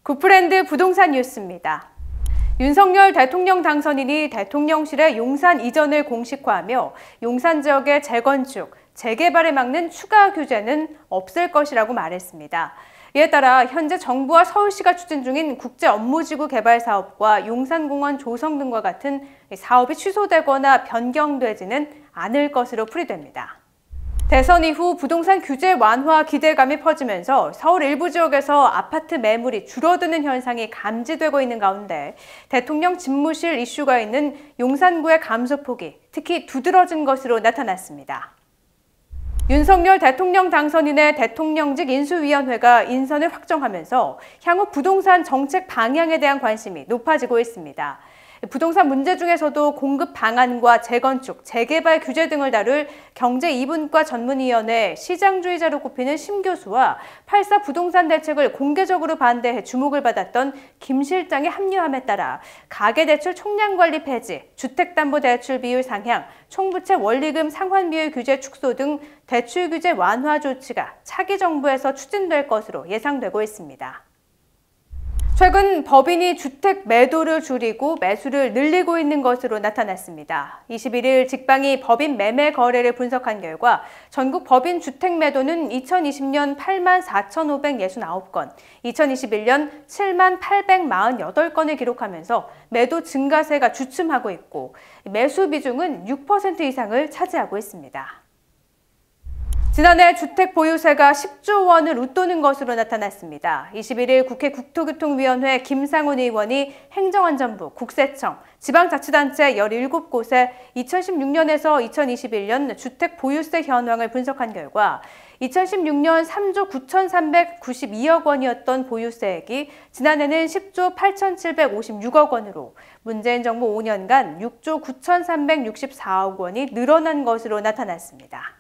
굿프렌드 부동산 뉴스입니다. 윤석열 대통령 당선인이 대통령실의 용산 이전을 공식화하며 용산 지역의 재건축, 재개발을 막는 추가 규제는 없을 것이라고 말했습니다. 이에 따라 현재 정부와 서울시가 추진 중인 국제업무지구 개발 사업과 용산공원 조성 등과 같은 사업이 취소되거나 변경되지는 않을 것으로 풀이됩니다. 대선 이후 부동산 규제 완화 기대감이 퍼지면서 서울 일부 지역에서 아파트 매물이 줄어드는 현상이 감지되고 있는 가운데 대통령 집무실 이슈가 있는 용산구의 감소폭이 특히 두드러진 것으로 나타났습니다. 윤석열 대통령 당선인의 대통령직 인수위원회가 인선을 확정하면서 향후 부동산 정책 방향에 대한 관심이 높아지고 있습니다. 부동산 문제 중에서도 공급 방안과 재건축, 재개발 규제 등을 다룰 경제 2분과 전문위원회 시장주의자로 꼽히는 심 교수와 8.4 부동산 대책을 공개적으로 반대해 주목을 받았던 김 실장의 합류함에 따라 가계대출 총량관리 폐지, 주택담보대출 비율 상향, 총부채 원리금 상환 비율 규제 축소 등 대출 규제 완화 조치가 차기 정부에서 추진될 것으로 예상되고 있습니다. 최근 법인이 주택 매도를 줄이고 매수를 늘리고 있는 것으로 나타났습니다. 21일 직방이 법인 매매 거래를 분석한 결과 전국 법인 주택 매도는 2020년 84,569건, 2021년 78,848건을 기록하면서 매도 증가세가 주춤하고 있고 매수 비중은 6% 이상을 차지하고 있습니다. 지난해 주택 보유세가 10조 원을 웃도는 것으로 나타났습니다. 21일 국회 국토교통위원회 김상훈 의원이 행정안전부, 국세청, 지방자치단체 17곳에 2016년에서 2021년 주택 보유세 현황을 분석한 결과 2016년 3조 9,392억 원이었던 보유세액이 지난해는 10조 8,756억 원으로 문재인 정부 5년간 6조 9,364억 원이 늘어난 것으로 나타났습니다.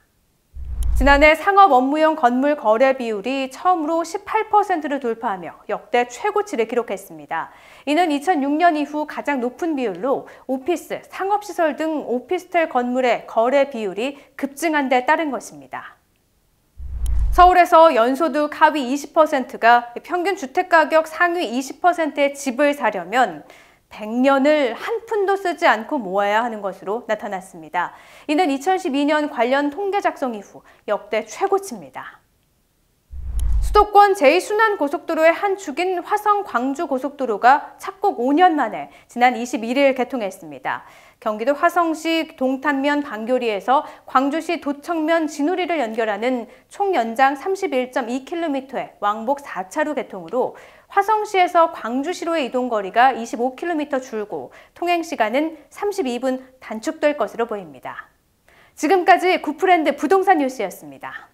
지난해 상업업무용 건물 거래 비율이 처음으로 18%를 돌파하며 역대 최고치를 기록했습니다. 이는 2006년 이후 가장 높은 비율로 오피스, 상업시설 등 오피스텔 건물의 거래 비율이 급증한 데 따른 것입니다. 서울에서 연소득 하위 20%가 평균 주택가격 상위 20%의 집을 사려면 100년을 한 푼도 쓰지 않고 모아야 하는 것으로 나타났습니다. 이는 2012년 관련 통계 작성 이후 역대 최고치입니다. 수도권 제2순환고속도로의 한 축인 화성-광주-고속도로가 착곡 5년 만에 지난 21일 개통했습니다. 경기도 화성시 동탄면 방교리에서 광주시 도청면 진우리를 연결하는 총 연장 31.2km의 왕복 4차로 개통으로 화성시에서 광주시로의 이동거리가 25km 줄고 통행시간은 32분 단축될 것으로 보입니다. 지금까지 굿프렌드 부동산 뉴스였습니다.